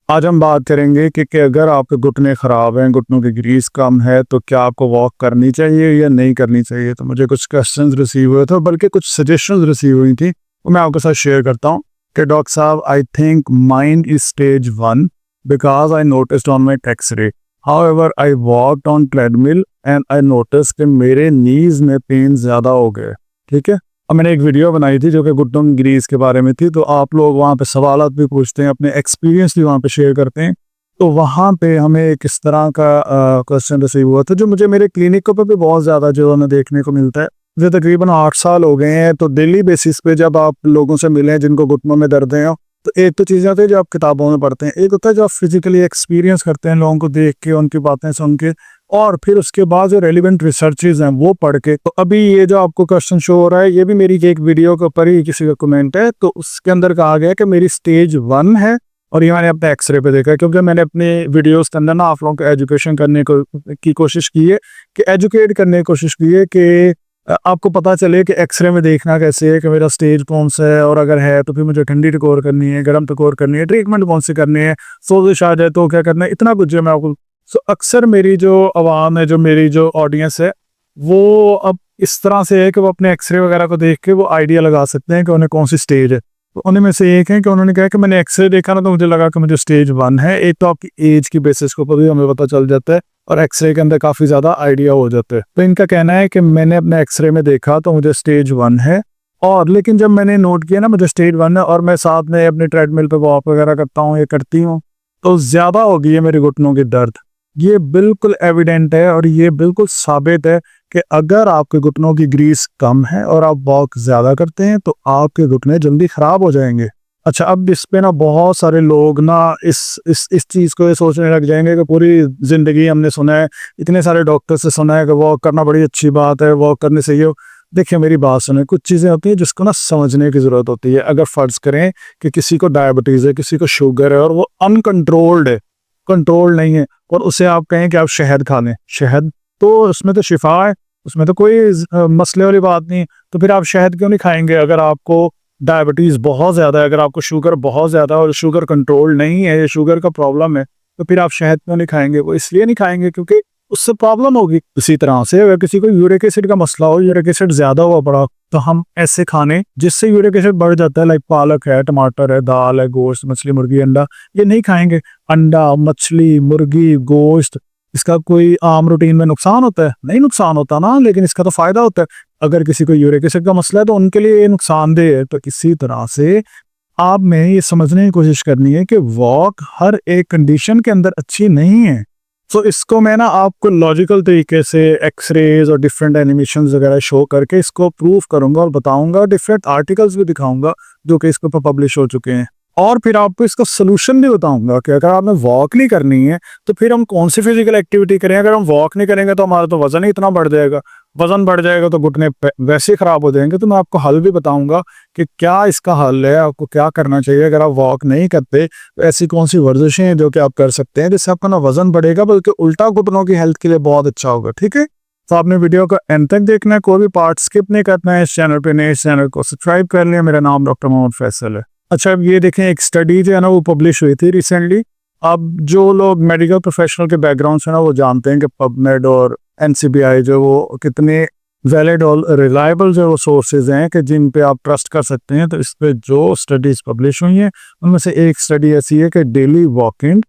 आज हम बात करेंगे कि अगर आपके घुटने ख़राब हैं, घुटनों की ग्रीस कम है, तो क्या आपको वॉक करनी चाहिए या नहीं करनी चाहिए। तो मुझे कुछ क्वेश्चंस रिसीव हुए थे, बल्कि कुछ सजेशंस रिसीव हुई थी, वो मैं आपके साथ शेयर करता हूँ कि डॉक्टर साहब, I think mind is stage 1 because I noticed on my x-ray. However I walked on treadmill and I notice कि मेरे नीज में पेन ज़्यादा हो गए। ठीक है। अब मैंने एक वीडियो बनाई थी जो कि घुटनों की ग्रीस के बारे में थी, तो आप लोग वहाँ पे सवालात भी पूछते हैं, अपने एक्सपीरियंस भी वहाँ पे शेयर करते हैं। तो वहाँ पे हमें एक इस तरह का क्वेश्चन रिसीव हुआ था जो मुझे मेरे क्लिनिक पे भी बहुत ज़्यादा जो हमें देखने को मिलता है। मुझे तकरीबन 8 साल हो गए हैं, तो डेली बेसिस पे जब आप लोगों से मिलें जिनको घुटनों में दर्द हैं, तो एक तो चीज़ें होती है जो आप किताबों में पढ़ते हैं, एक होता है जो आप फिजिकली एक्सपीरियंस करते हैं लोगों को देख के, उनकी बातें सुन के, और फिर उसके बाद जो रेलिवेंट रिसर्चेज हैं वो पढ़ के। तो अभी ये जो आपको क्वेश्चन शो हो रहा है, ये भी मेरी एक वीडियो के ऊपर ही किसी का कमेंट है, तो उसके अंदर कहा गया कि मेरी स्टेज 1 है, और ये मैंने अपने एक्सरे पे देखा है, क्योंकि मैंने अपने वीडियोस के अंदर ना आप लोगों को एजुकेशन करने की कोशिश की है, कि एजुकेट करने की कोशिश की है कि आपको पता चले कि एक्सरे में देखना कैसे है कि मेरा स्टेज कौन सा है, और अगर है तो फिर मुझे ठंडी टकोर करनी है, गर्म टकोर करनी है, ट्रीटमेंट कौन सी करनी है, सोजिश आ जाए तो क्या करना है, इतना कुछ जो मैं आपको। सो अक्सर मेरी जो आवाम है, जो मेरी जो ऑडियंस है, वो अब इस तरह से है कि वो अपने एक्सरे वगैरह को देख के वो आइडिया लगा सकते हैं कि उन्हें कौन सी स्टेज है। तो उन्हीं में से एक है कि उन्होंने कहा कि मैंने एक्सरे देखा ना, तो मुझे लगा कि मुझे स्टेज 1 है। एक तो आपकी एज की बेसिस के ऊपर भी हमें पता चल जाता है, और एक्सरे के अंदर काफ़ी ज़्यादा आइडिया हो जाता है। तो इनका कहना है कि मैंने अपने एक्सरे में देखा तो मुझे स्टेज 1 है, और लेकिन जब मैंने नोट किया ना मुझे स्टेज 1 है, और मैं साथ में अपने ट्रेडमिल पे वॉक वगैरह करता हूँ या करती हूँ, तो ज़्यादा हो गई है मेरे घुटनों की दर्द। ये बिल्कुल एविडेंट है, और ये बिल्कुल साबित है कि अगर आपके घुटनों की ग्रीस कम है और आप वॉक ज़्यादा करते हैं, तो आपके घुटने जल्दी ख़राब हो जाएंगे। अच्छा, अब इस पे ना बहुत सारे लोग ना इस चीज़ को ये सोचने लग जाएंगे कि पूरी ज़िंदगी हमने सुना है, इतने सारे डॉक्टर से सुना है कि वॉक करना बड़ी अच्छी बात है, वॉक करने से ये। देखिए मेरी बात सुने, कुछ चीज़ें होती हैं जिसको ना समझने की ज़रूरत होती है। अगर फ़र्ज़ करें कि किसी को डायबिटीज़ है, किसी को शुगर है, और वो अनकंट्रोल्ड है, कंट्रोल नहीं है, और उसे आप कहें कि आप शहद खा लें, शहद तो उसमें तो शिफा है, उसमें तो कोई मसले वाली बात नहीं है, तो फिर आप शहद क्यों नहीं खाएंगे। अगर आपको डायबिटीज़ बहुत ज़्यादा है, अगर आपको शुगर बहुत ज़्यादा और शुगर कंट्रोल नहीं है, या शुगर का प्रॉब्लम है, तो फिर आप शहद क्यों नहीं खाएंगे। वो इसलिए नहीं खाएंगे क्योंकि उससे प्रॉब्लम होगी। इसी तरह से अगर किसी को यूरिक एसिड का मसला हो, यूरिक एसिड ज़्यादा हुआ पड़ा, तो हम ऐसे खाने जिससे यूरिक एसिड बढ़ जाता है, लाइक पालक है, टमाटर है, दाल है, गोश्त, मछली, मुर्गी, अंडा, ये नहीं खाएंगे। अंडा, मछली, मुर्गी, गोश्त, इसका कोई आम रूटीन में नुकसान होता है? नहीं नुकसान होता ना, लेकिन इसका तो फायदा होता है। अगर किसी को यूरिक एसिड का मसला है तो उनके लिए ये नुकसानदेह है। तो इसी तरह से आप में ये समझने की कोशिश करनी है कि वॉक हर एक कंडीशन के अंदर अच्छी नहीं है। सो इसको मैं ना आपको लॉजिकल तरीके से एक्सरेज और डिफरेंट एनिमेशंस वगैरह शो करके इसको प्रूव करूंगा, और बताऊंगा, डिफरेंट आर्टिकल्स भी दिखाऊंगा जो कि इसके ऊपर पब्लिश हो चुके हैं। और फिर आपको इसका सोल्यूशन भी बताऊंगा कि अगर आपने वॉक नहीं करनी है तो फिर हम कौन सी फिजिकल एक्टिविटी करें। अगर हम वॉक नहीं करेंगे तो हमारा तो वजन ही इतना बढ़ जाएगा, वजन बढ़ जाएगा तो घुटने वैसे ही खराब हो जाएंगे। तो मैं आपको हल भी बताऊंगा कि क्या इसका हल है, आपको क्या करना चाहिए। अगर आप वॉक नहीं करते तो ऐसी कौन सी वर्जिशें हैं जो कि आप कर सकते हैं जिससे आपका ना वजन बढ़ेगा, बल्कि उल्टा घुटनों की हेल्थ के लिए बहुत अच्छा होगा। ठीक है, तो आपने वीडियो को एंड तक देखना है, कोई भी पार्ट स्किप नहीं करना है। इस चैनल पे नए, इस चैनल को सब्सक्राइब कर लिया। मेरा नाम डॉक्टर मोहम्मद फैसल है। अच्छा, अब ये देखें, एक स्टडी जो है ना वो पब्लिश हुई थी रिसेंटली। अब जो लोग मेडिकल प्रोफेशनल के बैकग्राउंड से ना वो जानते हैं कि पबमेड और एनसीबीआई जो वो कितने वैलिड और रिलायबल जो वो सोर्सेज हैं कि जिन पे आप ट्रस्ट कर सकते हैं। तो इस पे जो स्टडीज पब्लिश हुई हैं उनमें से एक स्टडी ऐसी है कि daily walking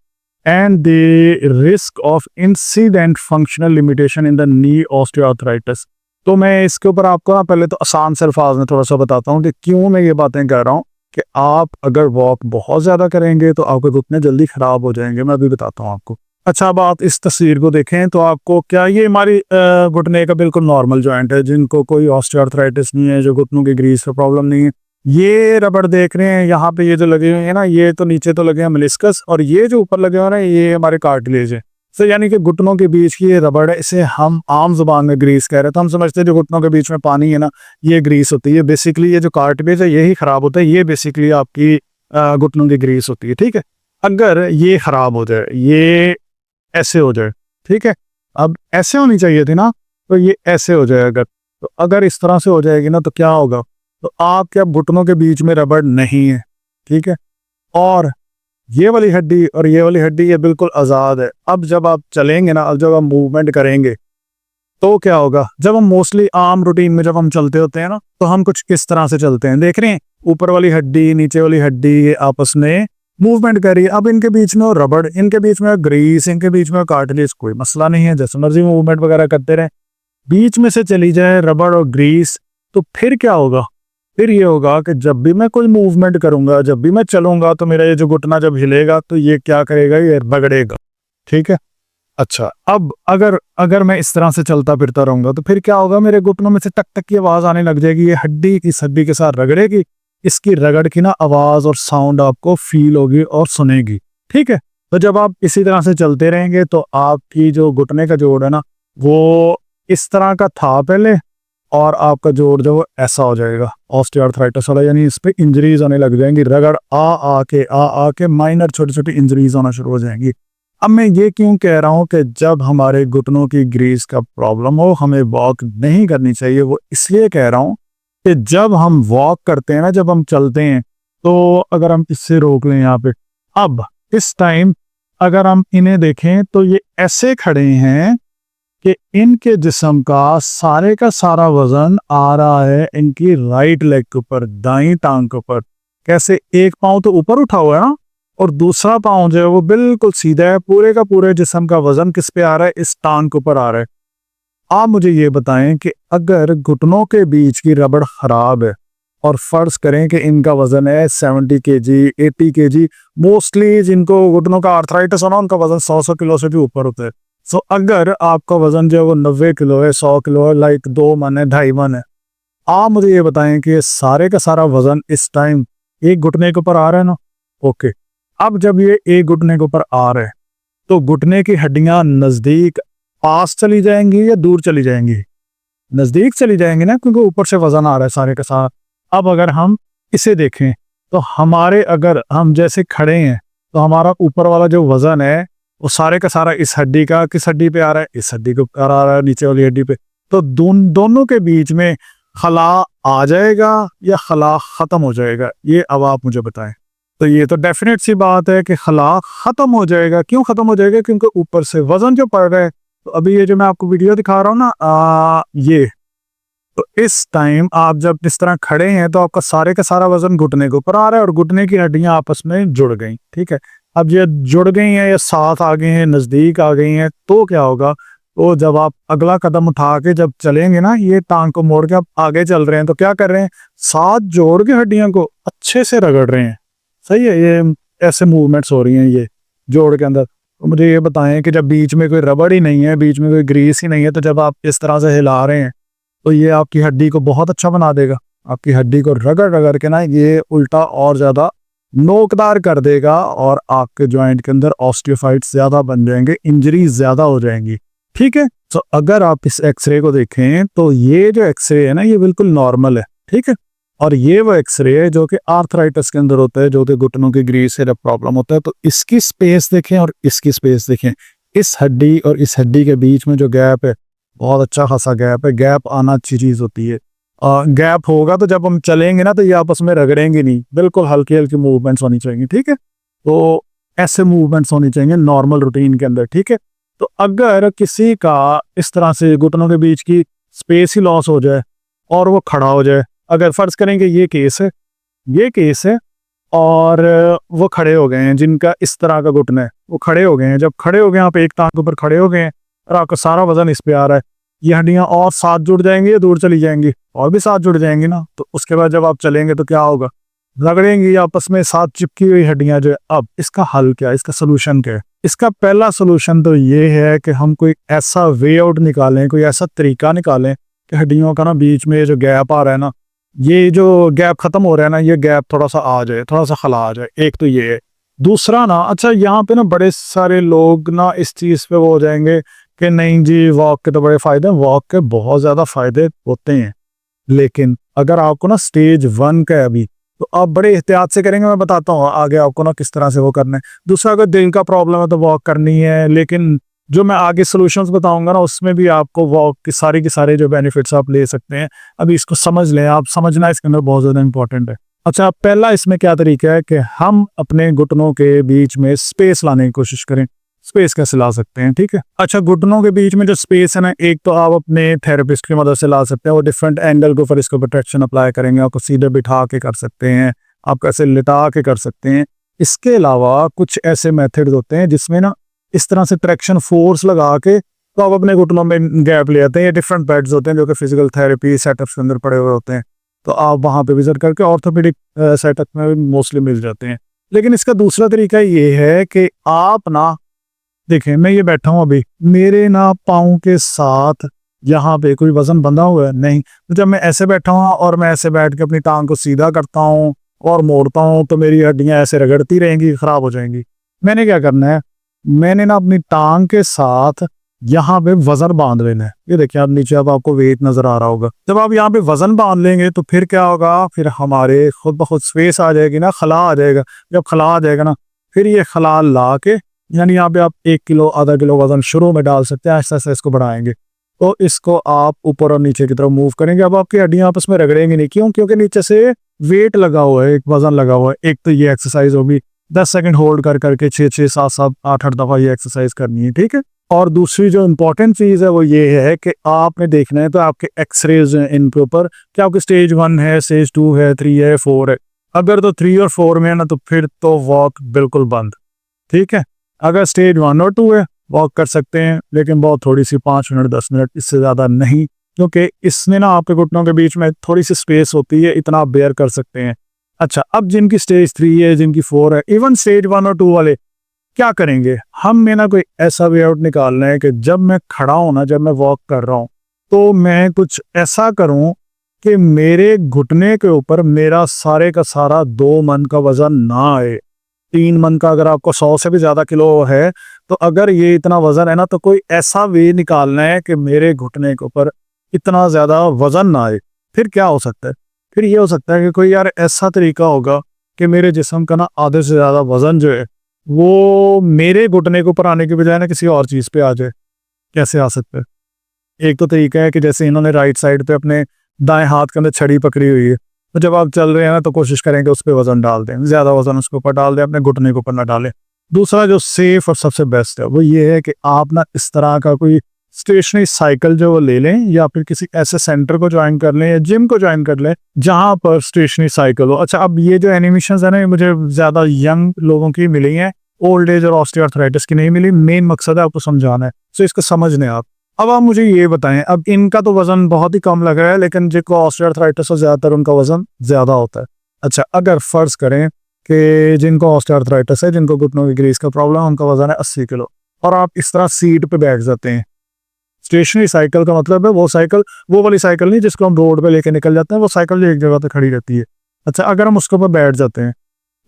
and the risk of incident functional limitation in the knee osteoarthritis. तो मैं इसके ऊपर आपको ना पहले तो आसान से अल्फाज में थोड़ा सा बताता हूँ कि क्यों मैं ये बातें कह रहा हूँ कि आप अगर वॉक बहुत ज़्यादा करेंगे तो आपके घुटने जल्दी ख़राब हो जाएंगे। मैं अभी बताता हूँ आपको। अच्छा, अब आप इस तस्वीर को देखें तो आपको क्या ये हमारी घुटने का बिल्कुल नॉर्मल जॉइंट है, जिनको कोई ऑस्टियोआर्थराइटिस नहीं है, जो घुटनों की ग्रीस का प्रॉब्लम नहीं है। ये रबड़ देख रहे हैं यहाँ पे, ये जो लगे हुए हैं ना, ये तो नीचे तो लगे हैं मेनिस्कस, और ये जो ऊपर लगे हुए हैं ये हमारे कार्टिलेज है। तो यानी कि घुटनों के बीच की ये रबड़ है, इसे हम आम जुबान में ग्रीस कह रहे हैं। तो हम समझते हैं जो घुटनों के बीच में पानी है ना, ये ग्रीस होती है। बेसिकली ये जो कार्टिलेज है यही खराब होता है, ये बेसिकली आपकी घुटनों की ग्रीस होती है। ठीक है, अगर ये खराब हो जाए, ये ऐसे हो जाए, ठीक है, अब ऐसे होनी चाहिए थी ना, तो ये ऐसे हो जाए। अगर तो अगर इस तरह से हो जाएगी ना तो क्या होगा, तो आपके अब घुटनों के बीच में रबड़ नहीं है। ठीक है, और ये वाली हड्डी और ये वाली हड्डी ये बिल्कुल आज़ाद है। अब जब आप चलेंगे ना, अब जब आप मूवमेंट करेंगे तो क्या होगा, जब हम मोस्टली आम रूटीन में जब हम चलते होते हैं ना, तो हम कुछ किस तरह से चलते हैं, देख रहे हैं ऊपर वाली हड्डी नीचे वाली हड्डी ये आपस में मूवमेंट कर रही है। अब इनके बीच में रबड़, इनके बीच में ग्रीस, इनके बीच में कार्टिलेज, कोई मसला नहीं है, जैसे मर्जी मूवमेंट वगैरह करते रहे। बीच में से चली जाए रबड़ और ग्रीस, तो फिर क्या होगा, फिर ये होगा कि जब भी मैं कोई मूवमेंट करूंगा, जब भी मैं चलूंगा, तो मेरा ये जो घुटना जब हिलेगा तो ये क्या करेगा, ये रगड़ेगा। ठीक है, अच्छा अब अगर मैं इस तरह से चलता फिरता रहूंगा तो फिर क्या होगा, मेरे घुटनों में से टक टक की आवाज आने लग जाएगी, ये हड्डी इस हड्डी के साथ रगड़ेगी, इसकी रगड़ की ना आवाज और साउंड आपको फील होगी और सुनेगी। ठीक है, तो जब आप इसी तरह से चलते रहेंगे तो आपकी जो घुटने का जोड़ है ना, वो इस तरह का था पहले, और आपका जोड़ जो ऐसा हो जाएगा ऑस्टियोआर्थराइटिस वाला, यानी इस पे इंजरीज आने लग जाएंगी, रगड़ आ के माइनर छोटी छोटी इंजरीज होना शुरू हो जाएंगी। अब मैं ये क्यों कह रहा हूँ कि जब हमारे घुटनों की ग्रीस का प्रॉब्लम हो हमें वॉक नहीं करनी चाहिए, वो इसलिए कह रहा हूँ कि जब हम वॉक करते हैं ना, जब हम चलते हैं, तो अगर हम इससे रोक लें यहाँ पे, अब इस टाइम अगर हम इन्हें देखें तो ये ऐसे खड़े हैं कि इनके जिस्म का सारा वजन आ रहा है इनकी राइट लेग के ऊपर, दाईं टांग के ऊपर। कैसे, एक पाँव तो ऊपर उठा हुआ है ना, और दूसरा पाँव जो है वो बिल्कुल सीधा है, पूरे का पूरे जिस्म का वजन किस पे आ रहा है, इस टांग के ऊपर आ रहा है। आप मुझे ये बताएं कि अगर घुटनों के बीच की रबड़ खराब है, और फर्ज करें कि इनका वजन है 70 kg 80 kg, मोस्टली जिनको घुटनों का आर्थराइटिस हो ना, उनका वजन 100 किलो से भी ऊपर होता है। सो अगर आपका वजन जो है वो 90 किलो है, 100 किलो है, लाइक 2 मन है, 2.5 मन है, आप मुझे ये बताएं कि ये सारे का सारा वजन इस टाइम एक घुटने के ऊपर आ रहा है ना। ओके, अब जब ये एक घुटने के ऊपर आ रहे हैं तो घुटने की हड्डियां नजदीक पास चली जाएंगी या दूर चली जाएंगी, नजदीक चली जाएंगी ना, क्योंकि ऊपर से वजन आ रहा है सारे के साथ। अब अगर हम इसे देखें तो हमारे, अगर हम जैसे खड़े हैं तो हमारा ऊपर वाला जो वजन है वो सारे का सारा इस हड्डी का, किस हड्डी पे आ रहा है, इस हड्डी के ऊपर आ रहा है, नीचे वाली हड्डी पे। तो दोनों के बीच में खला आ जाएगा या खला खत्म हो जाएगा, ये अब आप मुझे बताएं। तो ये तो डेफिनेट सी बात है कि खला खत्म हो जाएगा। क्यों खत्म हो जाएगा, क्योंकि ऊपर से वजन जो पड़ रहा है। तो अभी ये जो मैं आपको वीडियो दिखा रहा हूँ ना, ये तो इस टाइम आप जब इस तरह खड़े हैं तो आपका सारे का सारा वजन घुटने के ऊपर आ रहा है और घुटने की हड्डियां आपस में जुड़ गई। ठीक है, अब ये जुड़ गई हैं या साथ आ गई हैं, नजदीक आ गई हैं, तो क्या होगा, तो जब आप अगला कदम उठा के जब चलेंगे ना, ये टांग को मोड़ के आप आगे चल रहे हैं, तो क्या कर रहे हैं, साथ जोड़ के हड्डियों को अच्छे से रगड़ रहे हैं। सही है, ये ऐसे मूवमेंट्स हो रही हैं ये जोड़ के अंदर। तो मुझे ये बताएं कि जब बीच में कोई रबड़ ही नहीं है, बीच में कोई ग्रीस ही नहीं है, तो जब आप इस तरह से हिला रहे हैं तो ये आपकी हड्डी को बहुत अच्छा बना देगा। आपकी हड्डी को रगड़ रगड़ के ना ये उल्टा और ज्यादा नोकदार कर देगा और आपके जॉइंट के अंदर ऑस्टियोफाइट्स ज्यादा बन जाएंगे, इंजरीज ज्यादा हो जाएंगी। ठीक है, तो अगर आप इस एक्सरे को देखें तो ये जो एक्सरे है ना, ये बिल्कुल नॉर्मल है। ठीक है, और ये वो एक्सरे है जो कि आर्थराइटिस के अंदर होता है, जो कि घुटनों की ग्रीस से जब प्रॉब्लम होता है। तो इसकी स्पेस देखें और इसकी स्पेस देखें, इस हड्डी और इस हड्डी के बीच में जो गैप है, बहुत अच्छा खासा गैप है। गैप आना अच्छी चीज होती है। गैप होगा तो जब हम चलेंगे ना तो ये आपस में रगड़ेंगे नहीं, बिल्कुल हल्की हल्की मूवमेंट्स होनी चाहिए। ठीक है, तो ऐसे मूवमेंट्स होनी चाहिए नॉर्मल रूटीन के अंदर। ठीक है, तो अगर किसी का इस तरह से घुटनों के बीच की स्पेस ही लॉस हो जाए और वो खड़ा हो जाए, अगर फर्ज करेंगे ये केस है और वो खड़े हो गए हैं, जिनका इस तरह का घुटना है, वो खड़े हो गए हैं। जब खड़े हो गए, आप एक टांग के ऊपर खड़े हो गए हैं और आपका सारा वजन इस पे आ रहा है, ये हड्डियां और साथ जुड़ जाएंगी या दूर चली जाएंगी, और भी साथ जुड़ जाएंगी ना। तो उसके बाद जब आप चलेंगे तो क्या होगा, रगड़ेंगी आपस में, साथ चिपकी हुई हड्डियां जो है। अब इसका हल क्या है, इसका सोल्यूशन क्या है? इसका पहला सोल्यूशन तो ये है कि हम कोई ऐसा वे आउट निकालें, कोई ऐसा तरीका निकालें कि हड्डियों का ना बीच में जो गैप आ रहा है ना, ये जो गैप खत्म हो रहा है ना, ये गैप थोड़ा सा आ जाए, थोड़ा सा खला आ जाए। एक तो ये है। दूसरा ना, अच्छा यहाँ पे ना बड़े सारे लोग ना इस चीज पे वो हो जाएंगे कि नहीं जी वॉक के तो बड़े फायदे हैं। वॉक के बहुत ज्यादा फायदे होते हैं, लेकिन अगर आपको ना स्टेज 1 का है अभी, तो आप बड़े एहतियात से करेंगे। मैं बताता हूँ आगे आपको ना किस तरह से वो करना है। दूसरा, अगर दिल का प्रॉब्लम है तो वॉक करनी है, लेकिन जो मैं आगे सॉल्यूशंस बताऊंगा ना, उसमें भी आपको वॉक की सारे जो बेनिफिट्स आप ले सकते हैं। अभी इसको समझ लें, आप समझना इसके अंदर बहुत ज्यादा इंपॉर्टेंट है। अच्छा, पहला इसमें क्या तरीका है कि हम अपने घुटनों के बीच में स्पेस लाने की कोशिश करें। स्पेस कैसे ला सकते हैं, ठीक है? अच्छा, घुटनों के बीच में जो स्पेस है ना, एक तो आप अपने थेरेपिस्ट की मदद से ला सकते हैं। वो डिफरेंट एंगल के ऊपर इसको प्रोटेक्शन अप्लाई करेंगे। आपको सीधे बिठा के कर सकते हैं, आप ऐसे लिटा के कर सकते हैं। इसके अलावा कुछ ऐसे मेथड्स होते हैं जिसमें ना इस तरह से ट्रैक्शन फोर्स लगा के तो आप अपने घुटनों में गैप ले आते हैं। ये डिफरेंट बेड्स होते हैं जो कि फिजिकल थेरेपी सेटअप्स के अंदर पड़े हुए होते हैं, तो आप वहाँ पे विजिट करके ऑर्थोपेडिक सेटअप में मोस्टली मिल जाते हैं। लेकिन इसका दूसरा तरीका ये है कि आप ना देखें, मैं ये बैठा हूँ अभी, मेरे ना पाँव के साथ यहाँ पे कोई वजन बंधा हुआ है नहीं। तो जब मैं ऐसे बैठा हूँ और मैं ऐसे बैठ के अपनी टांग को सीधा करता हूँ और मोड़ता हूँ तो मेरी हड्डियां ऐसे रगड़ती रहेंगी, खराब हो जाएंगी। मैंने क्या करना है, मैंने ना अपनी टांग के साथ यहाँ पे वजन बांध लेना है। ये देखिए, आप नीचे अब आपको वेट नजर आ रहा होगा। जब आप यहाँ पे वजन बांध लेंगे तो फिर क्या होगा, फिर हमारे खुद ब खुद स्पेस आ जाएगी ना, खला आ जाएगा। जब खला आ जाएगा ना, फिर ये खला ला के, यानी यहाँ पे आप 1 किलो आधा किलो वजन शुरू में डाल सकते हैं। ऐसा ऐसा इसको बढ़ाएंगे तो इसको आप ऊपर और नीचे की तरफ मूव करेंगे। अब आपकी हड्डियां आपस में रगड़ेंगी नहीं। क्यों? क्योंकि नीचे से वेट लगा हुआ है, एक वजन लगा हुआ है। एक तो ये एक्सरसाइज होगी, 10 सेकंड होल्ड कर करके 6 7 7 8 8 दफा ये एक्सरसाइज करनी है, ठीक है? और दूसरी जो इम्पोर्टेंट चीज है वो ये है कि आपने देखना है तो आपके एक्सरेज हैं इनके ऊपर, कि आपके स्टेज 1 है, स्टेज 2 है, 3 है, 4 है। अगर तो 3 और 4 में है ना, तो फिर तो वॉक बिल्कुल बंद, ठीक है? अगर स्टेज 1 और 2 है, वॉक कर सकते हैं, लेकिन बहुत थोड़ी सी, 5 मिनट 10 मिनट, इससे ज़्यादा नहीं, क्योंकि इसमें ना आपके घुटनों के बीच में थोड़ी सी स्पेस होती है, इतना आप बेयर कर सकते हैं। अच्छा, अब जिनकी स्टेज 3 है, जिनकी 4 है, इवन स्टेज 1 और 2 वाले क्या करेंगे, हम में ना कोई ऐसा वे आउट निकालना है कि जब मैं खड़ा हूं ना, जब मैं वॉक कर रहा हूं, तो मैं कुछ ऐसा करूं कि मेरे घुटने के ऊपर मेरा सारे का सारा 2 मन का वजन ना आए। 3 मन का, अगर आपको 100 से भी ज्यादा किलो है, तो अगर ये इतना वजन है ना, तो कोई ऐसा वे निकालना है कि मेरे घुटने के ऊपर इतना ज्यादा वजन ना आए। फिर क्या हो सकता है, फिर ये हो सकता है कि कोई यार ऐसा तरीका होगा कि मेरे जिस्म का ना आधे से ज्यादा वजन जो है वो मेरे घुटने के ऊपर आने के बजाय ना किसी और चीज पे आ जाए। कैसे आ सकता है? एक तो तरीका है कि जैसे इन्होंने राइट साइड पे अपने दाएं हाथ के अंदर छड़ी पकड़ी हुई है, तो जब आप चल रहे हैं ना, तो कोशिश करें कि उस पर वजन डाल दें, ज्यादा वजन उसके ऊपर डाल दें, अपने घुटने के ऊपर ना डालें। दूसरा जो सेफ और सबसे बेस्ट है वो ये है कि आप ना इस तरह का कोई स्टेशनरी साइकिल जो वो ले लें, या फिर किसी ऐसे सेंटर को ज्वाइन कर लें या जिम को ज्वाइन कर लें जहां पर स्टेशनरी साइकिल हो। अच्छा, अब ये जो एनिमेशन है ना, ये मुझे ज्यादा यंग लोगों की मिली हैं, ओल्ड एज और ऑस्टियोआर्थराइटिस की नहीं मिली। मेन मकसद है आपको समझाना है, तो इसको समझ लें आप। अब आप मुझे ये बताएं, अब इनका तो वजन बहुत ही कम लग रहा है, लेकिन जिनको ऑस्टियोआर्थराइटिस हो ज्यादातर उनका वजन ज्यादा होता है। अच्छा, अगर फर्ज करें कि जिनको ऑस्टियोआर्थराइटिस है, जिनको घुटनों की ग्रीस का प्रॉब्लम है, उनका वजन है 80 किलो, और आप इस तरह सीट पे बैठ जाते हैं। स्टेशनरी साइकिल का मतलब है वो साइकिल, वो वाली साइकिल नहीं जिसको हम रोड पे लेके निकल जाते हैं, वो साइकिल जो एक जगह पे खड़ी रहती है। अच्छा, अगर हम उसके ऊपर बैठ जाते हैं,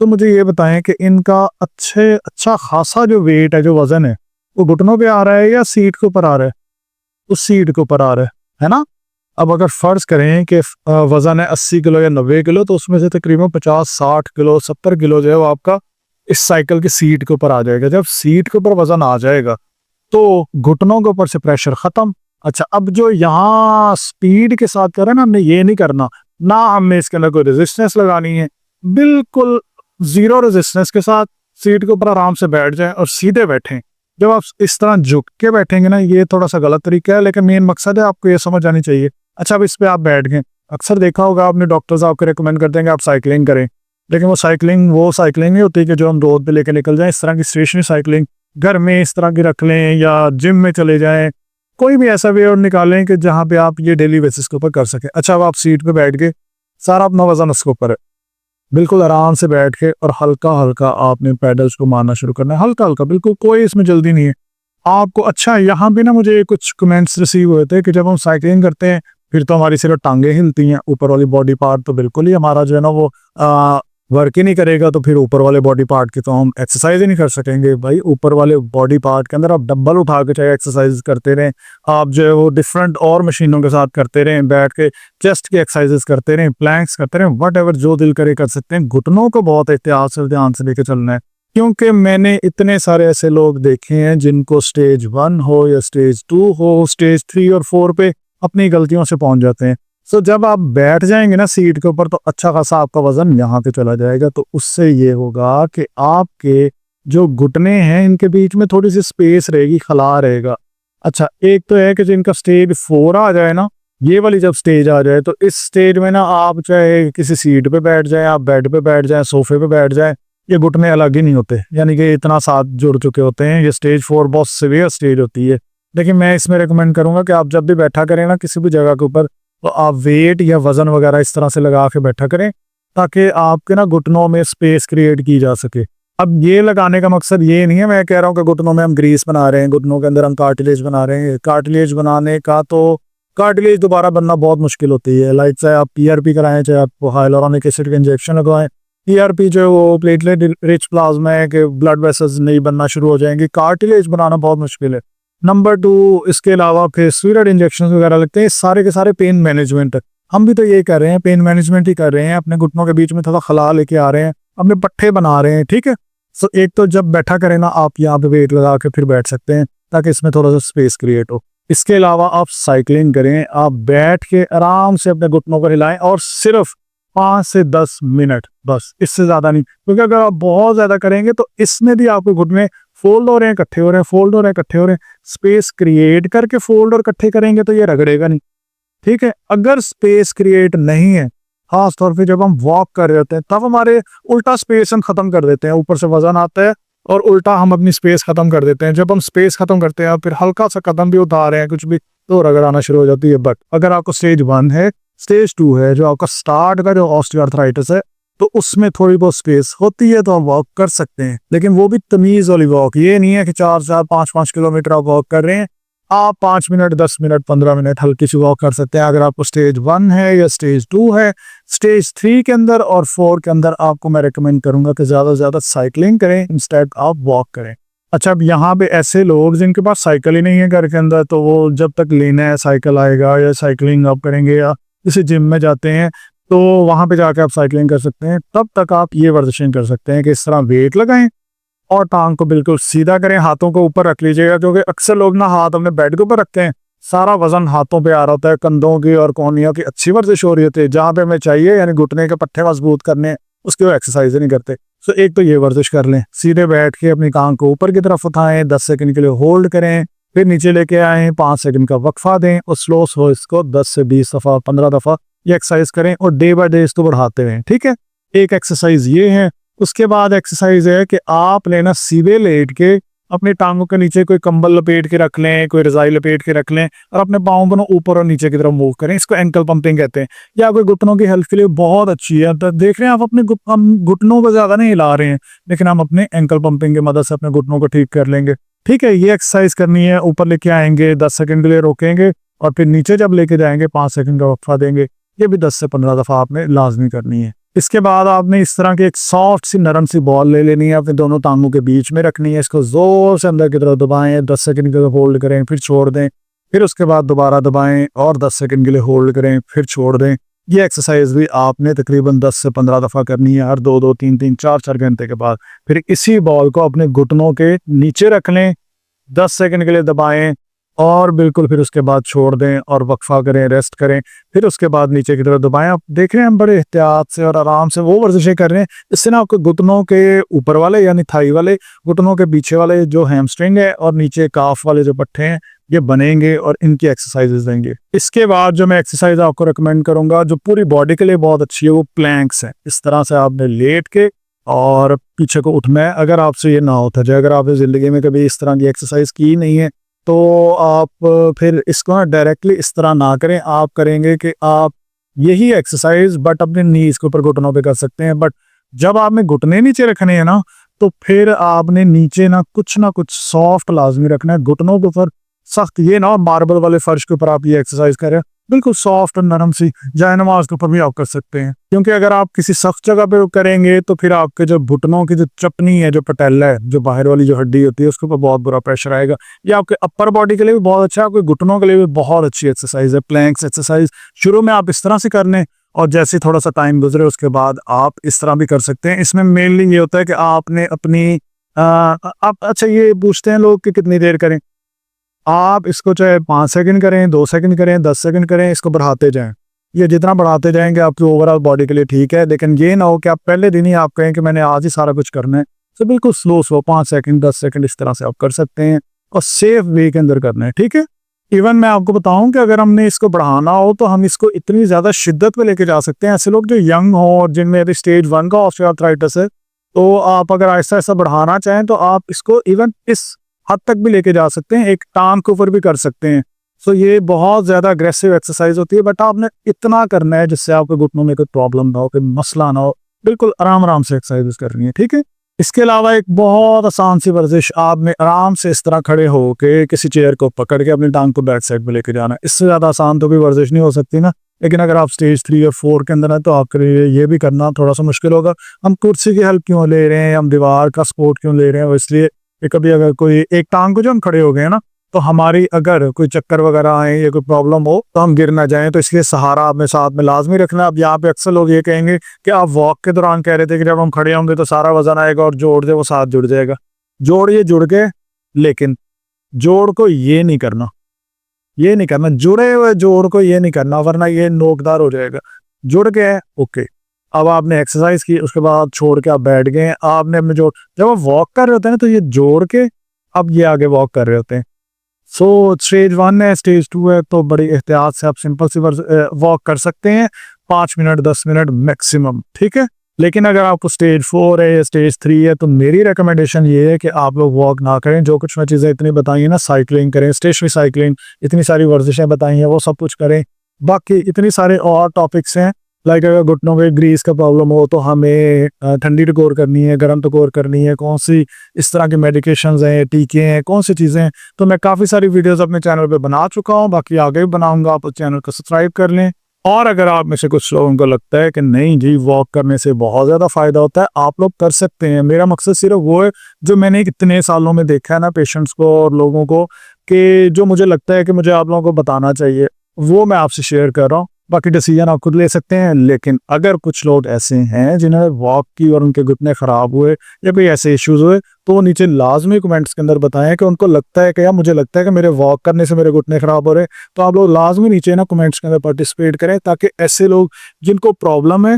तो मुझे ये बताएं कि इनका अच्छा खासा जो वेट है, जो वजन है, वो घुटनों पे आ रहा है या सीट के ऊपर आ रहा है? उस सीट के ऊपर आ रहा है ना? अब अगर फर्ज करें कि वजन है 80 किलो या 90 किलो, तो उसमें से तकरीबन 50 60 किलो 70 किलो जो है वो आपका इस साइकिल की सीट के ऊपर आ जाएगा। जब सीट के ऊपर वजन आ जाएगा तो घुटनों के ऊपर से प्रेशर खत्म। अच्छा, अब जो यहाँ स्पीड के साथ करें ना, हमने ये नहीं करना, ना हमने इसके अंदर कोई रेजिस्टेंस लगानी है, बिल्कुल जीरो रेजिस्टेंस के साथ सीट के ऊपर आराम से बैठ जाएं और सीधे बैठें। जब आप इस तरह झुक के बैठेंगे ना, ये थोड़ा सा गलत तरीका है, लेकिन मेन मकसद है आपको ये समझ आनी चाहिए। अच्छा, अब इस पे आप बैठ गए, अक्सर देखा होगा आपने, डॉक्टर्स आपको रिकमेंड करते हैं कि आप साइकिलिंग करें, लेकिन वो साइकिलिंग नहीं होती कि जो हम रोड पे लेके निकल जाएं। इस तरह की स्टेशनरी साइकिलिंग घर में इस तरह की रख लें, या जिम में चले जाएं, कोई भी ऐसा वे और निकालें कि जहां पे आप ये डेली बेसिस के ऊपर कर सकें। अच्छा, अब आप सीट पे बैठ के, सारा अपना वजन उसके ऊपर है, बिल्कुल आराम से बैठ के, और हल्का हल्का आपने पैडल्स को मारना शुरू करना है, हल्का हल्का, बिल्कुल कोई इसमें जल्दी नहीं है आपको। अच्छा, यहाँ पे ना मुझे कुछ कमेंट्स रिसीव हुए थे कि जब हम साइकिलिंग करते हैं फिर तो हमारी सिर्फ टांगे हिलती हैं, ऊपर वाली बॉडी पार्ट तो बिल्कुल ही हमारा जो है ना वो वर्क ही नहीं करेगा, तो फिर ऊपर वाले बॉडी पार्ट की तो हम एक्सरसाइज ही नहीं कर सकेंगे। भाई, ऊपर वाले बॉडी पार्ट के अंदर आप डंबल उठा के चाहे एक्सरसाइज करते रहें, आप जो है वो डिफरेंट और मशीनों के साथ करते रहें, बैठ के चेस्ट की एक्सरसाइजेस करते रहें, प्लैंक्स करते रहें, वट एवर जो दिल करे कर सकते हैं। घुटनों को बहुत एहतियात से, ध्यान से लेके चलना है, क्योंकि मैंने इतने सारे ऐसे लोग देखे हैं जिनको स्टेज 1 हो या स्टेज 2 हो, स्टेज 3 और 4 पे अपनी गलतियों से पहुंच जाते हैं। सो जब आप बैठ जाएंगे ना सीट के ऊपर तो अच्छा खासा आपका वजन यहाँ पे चला जाएगा, तो उससे ये होगा कि आपके जो घुटने हैं इनके बीच में थोड़ी सी स्पेस रहेगी, खला रहेगा। अच्छा, एक तो है कि जिनका स्टेज 4 आ जाए ना, ये वाली जब स्टेज आ जाए, तो इस स्टेज में ना आप चाहे किसी सीट पे बैठ जाए, आप बेड पे बैठ जाए, सोफे पे बैठ जाए, ये घुटने अलग ही नहीं होते, यानी कि इतना साथ जुड़ चुके होते हैं। ये स्टेज 4 बहुत सीवियर स्टेज होती है। लेकिन मैं इसमें रिकमेंड करूंगा कि आप जब भी बैठा करें ना किसी भी जगह के ऊपर, तो आप वेट या वजन वगैरह इस तरह से लगा के बैठा करें ताकि आपके ना घुटनों में स्पेस क्रिएट की जा सके। अब ये लगाने का मकसद ये नहीं है, मैं कह रहा हूँ कि घुटनों में हम ग्रीस बना रहे हैं, घुटनों के अंदर हम कार्टिलेज बना रहे हैं। कार्टिलेज बनाने का तो कार्टिलेज दोबारा बनना बहुत मुश्किल होती है। लाइक चाहे आप पीआरपी कराएं, चाहे आप हाइलोरोनिक एसिड के इंजेक्शन लगवाएं, पीआरपी जो है वो प्लेटलेट रिच प्लाज्मा है कि ब्लड वेसल्स नहीं बनना शुरू हो जाएंगे। कार्टिलेज बनाना बहुत मुश्किल है। नंबर 2, इसके अलावा फिर स्टीरॉयड इंजेक्शन वगैरह लगते हैं। सारे के सारे पेन मैनेजमेंट, हम भी तो ये कर रहे हैं, पेन मैनेजमेंट ही कर रहे हैं। अपने घुटनों के बीच में थोड़ा खला लेके आ रहे हैं, अपने पट्टे बना रहे हैं, ठीक है। सो एक तो जब बैठा करें ना, आप यहाँ पे वेट लगा के फिर बैठ सकते हैं ताकि इसमें थोड़ा सा स्पेस क्रिएट हो। इसके अलावा आप साइकिलिंग करें, आप बैठ के आराम से अपने घुटनों को हिलाएं और सिर्फ 5 से 10 मिनट, बस, इससे ज्यादा नहीं। क्योंकि अगर आप बहुत ज्यादा करेंगे तो इसमें भी आपके घुटने फोल्ड हो रहे हैं, इकट्ठे हो रहे हैं, फोल्ड हो रहे हैं, इकट्ठे हो रहे हैं। स्पेस क्रिएट करके फोल्ड और इकट्ठे करेंगे तो ये रगड़ेगा नहीं, ठीक है। अगर स्पेस क्रिएट नहीं है, खास तौर पे जब हम वॉक कर रहे होते हैं, तब हमारे उल्टा स्पेस हम खत्म कर देते हैं। ऊपर से वजन आता है और उल्टा हम अपनी स्पेस खत्म कर देते हैं। जब हम स्पेस खत्म करते हैं फिर हल्का सा कदम भी उठा रहे हैं कुछ भी, तो रगड़ आना शुरू हो जाती है। बट अगर आपको स्टेज 1 है, स्टेज 2 है, जो आपका स्टार्ट का जो ऑस्टियोआर्थराइटिस है, तो उसमें थोड़ी बहुत स्पेस होती है तो आप वॉक कर सकते हैं। लेकिन वो भी तमीज वाली वॉक, ये नहीं है कि 4-4, 5-5 किलोमीटर आप वॉक कर रहे हैं। आप 5 मिनट, 10 मिनट, 15 मिनट हल्की सी वॉक कर सकते हैं। अगर आपको स्टेज 1 है या स्टेज 2 है, स्टेज 3 के अंदर और 4 के अंदर आपको मैं रिकमेंड करूंगा कि ज्यादा से ज्यादा साइकिलिंग करें, इंस्टेड आप वॉक करें। अच्छा, अब यहाँ पे ऐसे लोग जिनके पास साइकिल ही नहीं है घर के अंदर, तो वो जब तक लेना है साइकिल आएगा, या साइकिलिंग आप करेंगे, या किसी जिम में जाते हैं तो वहां पे जाके आप साइकिलिंग कर सकते हैं। तब तक आप ये वर्जिशें कर सकते हैं कि इस तरह वेट लगाएं और टांग को बिल्कुल सीधा करें, हाथों को ऊपर रख लीजिएगा। क्योंकि अक्सर लोग ना हाथ अपने बेड के ऊपर रखते हैं, सारा वजन हाथों पे आ रहा होता है, कंधों की और कोहनियों की अच्छी वर्जिश हो रही होती है। जहां पे हमें चाहिए, यानी घुटने के पट्टे मजबूत करने, उसकी वो एक्सरसाइज नहीं करते। सो एक तो ये वर्जिश कर लें, सीधे बैठ के अपनी टांग को ऊपर की तरफ उठाएं, 10 सेकंड के लिए होल्ड करें, फिर नीचे लेके आए, 5 सेकंड का वक्फा दें और स्लो इसको 10 से 20 दफा, 15 दफा ये एक्सरसाइज करें और डे बाय डे इसको बढ़ाते रहें, ठीक है। एक एक्सरसाइज ये है। उसके बाद एक्सरसाइज है कि आप लेना सीधे लेट के अपनी टांगों के नीचे कोई कंबल लपेट के रख लें, कोई रजाई लपेट के रख लें और अपने पाँव को ऊपर और नीचे की तरफ मूव करें। इसको एंकल पंपिंग कहते हैं। या आपके घुटनों की हेल्थ के लिए बहुत अच्छी है। तो देख रहे हैं आप, अपने हम घुटनों को ज्यादा नहीं हिला रहे हैं, लेकिन हम अपने एंकल पंपिंग की मदद से अपने घुटनों को ठीक कर लेंगे, ठीक है। ये एक्सरसाइज करनी है। ऊपर लेके आएंगे, 10 सेकंड के लिए रोकेंगे और फिर नीचे जब लेके जाएंगे 5 सेकंड का वक्फा देंगे। ये भी 10 से 15 दफा आपने लाजमी करनी है। इसके बाद आपने इस तरह की एक सॉफ्ट सी नरम सी बॉल ले लेनी है, अपने दोनों टांगों के बीच में रखनी है। इसको जोर से अंदर की तरफ दबाएं, 10 सेकंड के लिए होल्ड करें, फिर छोड़ दें, फिर उसके बाद दोबारा दबाएं और 10 सेकंड के लिए होल्ड करें, फिर छोड़ दें। ये एक्सरसाइज भी आपने तकरीबन 10 से 15 दफा करनी है, हर 2-2, 3-3, 4-4 घंटे के बाद। फिर इसी बॉल को अपने घुटनों के नीचे रख लें, 10 सेकंड के लिए दबाएं और बिल्कुल फिर उसके बाद छोड़ दें और वक्फा करें, रेस्ट करें। फिर उसके बाद नीचे की तरफ दबाएं। आप देख रहे हैं हम बड़े एहतियात से और आराम से वो वर्जिशें कर रहे हैं। इससे ना आपको घुटनों के ऊपर वाले यानी थाई वाले, घुटनों के पीछे वाले जो हैमस्ट्रिंग है और नीचे काफ वाले जो पट्टे हैं, ये बनेंगे और इनकी एक्सरसाइजेज देंगे। इसके बाद जो मैं एक्सरसाइज आपको रिकमेंड करूंगा जो पूरी बॉडी के लिए बहुत अच्छी है, वो प्लैंक्स है। इस तरह से आपने लेट के और पीछे को उठना है। अगर आपसे ये ना होता जाए, अगर आपने जिंदगी में कभी इस तरह की एक्सरसाइज की नहीं है, तो आप फिर इसको ना डायरेक्टली इस तरह ना करें। आप करेंगे कि आप यही एक्सरसाइज बट अपने नीज के ऊपर घुटनों पे कर सकते हैं। बट जब आपने घुटने नीचे रखने हैं ना, तो फिर आपने नीचे ना कुछ सॉफ्ट लाजमी रखना है। घुटनों के ऊपर सख्त ये ना, मार्बल वाले फर्श के ऊपर आप ये एक्सरसाइज करें, बिल्कुल सॉफ्ट और नरम सी जाए नमाज के ऊपर भी आप कर सकते हैं। क्योंकि अगर आप किसी सख्त जगह पे करेंगे तो फिर आपके जो घुटनों की जो चपनी है, जो पटेला है, जो बाहर वाली जो हड्डी होती है, उसके ऊपर बहुत बुरा प्रेशर आएगा। ये आपके अपर बॉडी के लिए भी बहुत अच्छा है, आपके घुटनों के लिए भी बहुत अच्छी एक्सरसाइज है। प्लैंक्स एक्सरसाइज शुरू में आप इस तरह से कर लें और जैसे थोड़ा सा टाइम गुजरे उसके बाद आप इस तरह भी कर सकते हैं। इसमें मेनली ये होता है कि आपने अपनी आप अच्छा ये पूछते हैं लोग कि कितनी देर करें। आप इसको चाहे 5 सेकंड करें, 2 सेकंड करें, 10 सेकंड करें, इसको बढ़ाते जाएं। ये जितना बढ़ाते जाएंगे आपकी ओवरऑल बॉडी के लिए ठीक है, लेकिन ये ना हो कि आप पहले दिन ही आप कहें कि मैंने आज ही सारा कुछ करना है। तो बिल्कुल स्लो स्लो 5 सेकंड 10 सेकंड इस तरह से आप कर सकते हैं और सेफ वे के अंदर करना है, ठीक है। इवन मैं आपको बताऊं कि अगर हमने इसको बढ़ाना हो तो हम इसको इतनी ज़्यादा शिद्दत पे लेके जा सकते हैं। ऐसे लोग जो यंग हो और जिनमें अभी स्टेज 1 का ऑस्टियोआर्थराइटिस है, तो आप अगर ऐसा ऐसा बढ़ाना चाहें तो आप इसको इवन इस हद तक भी लेके जा सकते हैं, एक टांग के ऊपर भी कर सकते हैं। सो ये बहुत ज़्यादा अग्रेसिव एक्सरसाइज होती है, बट आपने इतना करना है जिससे आपके घुटनों में कोई प्रॉब्लम ना हो, कोई मसला ना हो। बिल्कुल आराम आराम से एक्सरसाइज करनी है, ठीक है। इसके अलावा एक बहुत आसान सी वर्जिश, आपने आराम से इस तरह खड़े हो के किसी चेयर को पकड़ के अपनी टांग को बैक साइड में लेके जाना है। इससे ज़्यादा आसान तो कोई वर्जिश नहीं हो सकती ना। लेकिन अगर आप स्टेज 3 और 4 के अंदर हैं तो आपके लिए ये भी करना थोड़ा सा मुश्किल होगा। हम कुर्सी की हेल्प क्यों ले रहे हैं, हम दीवार का सपोर्ट क्यों ले रहे हैं, वो इसलिए कि कभी अगर कोई एक टांग को जो हम खड़े हो गए ना, तो हमारी अगर कोई चक्कर वगैरह आए या कोई प्रॉब्लम हो तो हम गिर ना जाएं, तो इसलिए सहारा अपने साथ में लाजमी रखना। अब यहाँ पे अक्सर लोग ये कहेंगे कि आप वॉक के दौरान कह रहे थे कि जब हम खड़े होंगे तो सारा वजन आएगा और जोड़ जो वो साथ जुड़ जाएगा। जोड़ ये जुड़ गए, लेकिन जोड़ को ये नहीं करना, ये नहीं करना, जुड़े हुए जोड़ को ये नहीं करना, वरना ये नोकदार हो जाएगा। जुड़ गए, ओके। अब आपने एक्सरसाइज की, उसके बाद छोड़ के आप बैठ गए, आपने अपने जोड़, जब आप वॉक कर रहे होते हैं ना तो ये जोड़ के अब ये आगे वॉक कर रहे होते हैं। सो स्टेज 1 है, स्टेज 2 है, तो बड़ी एहतियात से आप सिंपल सी वॉक कर सकते हैं 5 मिनट 10 मिनट मैक्सिमम, ठीक है। लेकिन अगर आपको स्टेज 4 है या स्टेज 3 है तो मेरी रिकमेंडेशन ये है कि आप लोग वॉक ना करें। जो कुछ मैं चीज़ें इतनी बताई हैं ना, साइकिलिंग करें, स्टेशनरी साइकिलिंग, इतनी सारी वर्जिशें बताई हैं वो सब कुछ करें। बाकी इतनी सारे और टॉपिक्स हैं, लाइक अगर घुटनों में ग्रीस का प्रॉब्लम हो तो हमें ठंडी टकोर करनी है, गर्म टकोर करनी है, कौन सी इस तरह के मेडिकेशंस हैं, टीके हैं, कौन सी चीज़ें हैं, तो मैं काफ़ी सारी वीडियोस अपने चैनल पे बना चुका हूँ, बाकी आगे भी बनाऊंगा। आप उस चैनल को सब्सक्राइब कर लें। और अगर आप में से कुछ लोगों को लगता है कि नहीं जी वॉक करने से बहुत ज़्यादा फ़ायदा होता है, आप लोग कर सकते हैं। मेरा मकसद सिर्फ वो है जो मैंने इतने सालों में देखा है ना पेशेंट्स को और लोगों को, कि जो मुझे लगता है कि मुझे आप लोगों को बताना चाहिए वो मैं आपसे शेयर कर रहा हूँ। बाकी डिसीजन आप खुद ले सकते हैं। लेकिन अगर कुछ लोग ऐसे हैं जिन्हें वॉक की और उनके घुटने ख़राब हुए या कोई ऐसे इश्यूज हुए, तो नीचे लाजमी कमेंट्स के अंदर बताएं कि उनको लगता है कि यार मुझे लगता है कि मेरे वॉक करने से मेरे घुटने ख़राब हो रहे हैं। तो आप लोग लाजमी नीचे ना कमेंट्स के अंदर पार्टिसिपेट करें, ताकि ऐसे लोग जिनको प्रॉब्लम है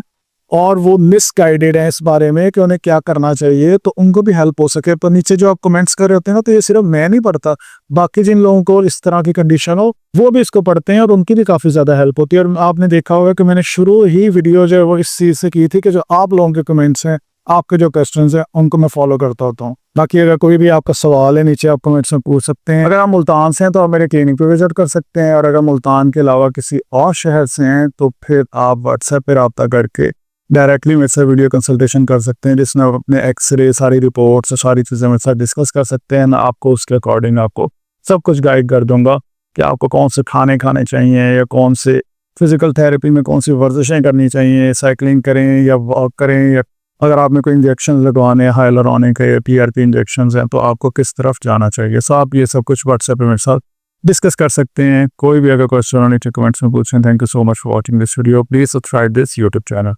और वो मिसगाइडेड है इस बारे में कि उन्हें क्या करना चाहिए, तो उनको भी हेल्प हो सके। पर नीचे जो आप कमेंट्स कर रहे होते हैं ना, तो ये सिर्फ मैं नहीं पढ़ता, बाकी जिन लोगों को इस तरह की कंडीशन हो वो भी इसको पढ़ते हैं और उनकी भी काफ़ी ज़्यादा हेल्प होती है। और आपने देखा होगा कि मैंने शुरू ही वीडियो जो है वो इस चीज़ से की थी कि जो आप लोगों के कमेंट्स हैं, आपके जो क्वेश्चंस हैं, उनको मैं फॉलो करता होता हूँ। बाकी अगर कोई भी आपका सवाल है नीचे आप कमेंट्स में पूछ सकते हैं। अगर आप मुल्तान से हैं तो आप मेरे क्लिनिक पे विजिट कर सकते हैं, और अगर मुल्तान के अलावा किसी और शहर से हैं तो फिर आप व्हाट्सएप पर रब्ता करके डायरेक्टली मेरे से वीडियो कंसल्टेशन कर सकते हैं, जिसमें आप अपने एक्सरे, सारी रिपोर्ट्स, सारी चीज़ें मेरे साथ डिस्कस कर सकते हैं। आपको उसके अकॉर्डिंग आपको सब कुछ गाइड कर दूंगा कि आपको कौन से खाने चाहिए या कौन से फिजिकल थेरेपी में कौन सी वर्जिशें करनी चाहिए, साइकिलिंग करें या वॉक करें, या अगर आपने कोई इंजेक्शन लगवाने हैं हाइलुरोनिक के या PRP इंजेक्शन हैं तो आपको किस तरफ जाना चाहिए। सो आप ये सब कुछ व्हाट्सएप पे मेरे साथ डिस्कस कर सकते हैं। कोई भी अगर क्वेश्चन हो नीचे कमेंट्स में पूछें। Thank you so much for watching this video. Please subscribe this YouTube channel.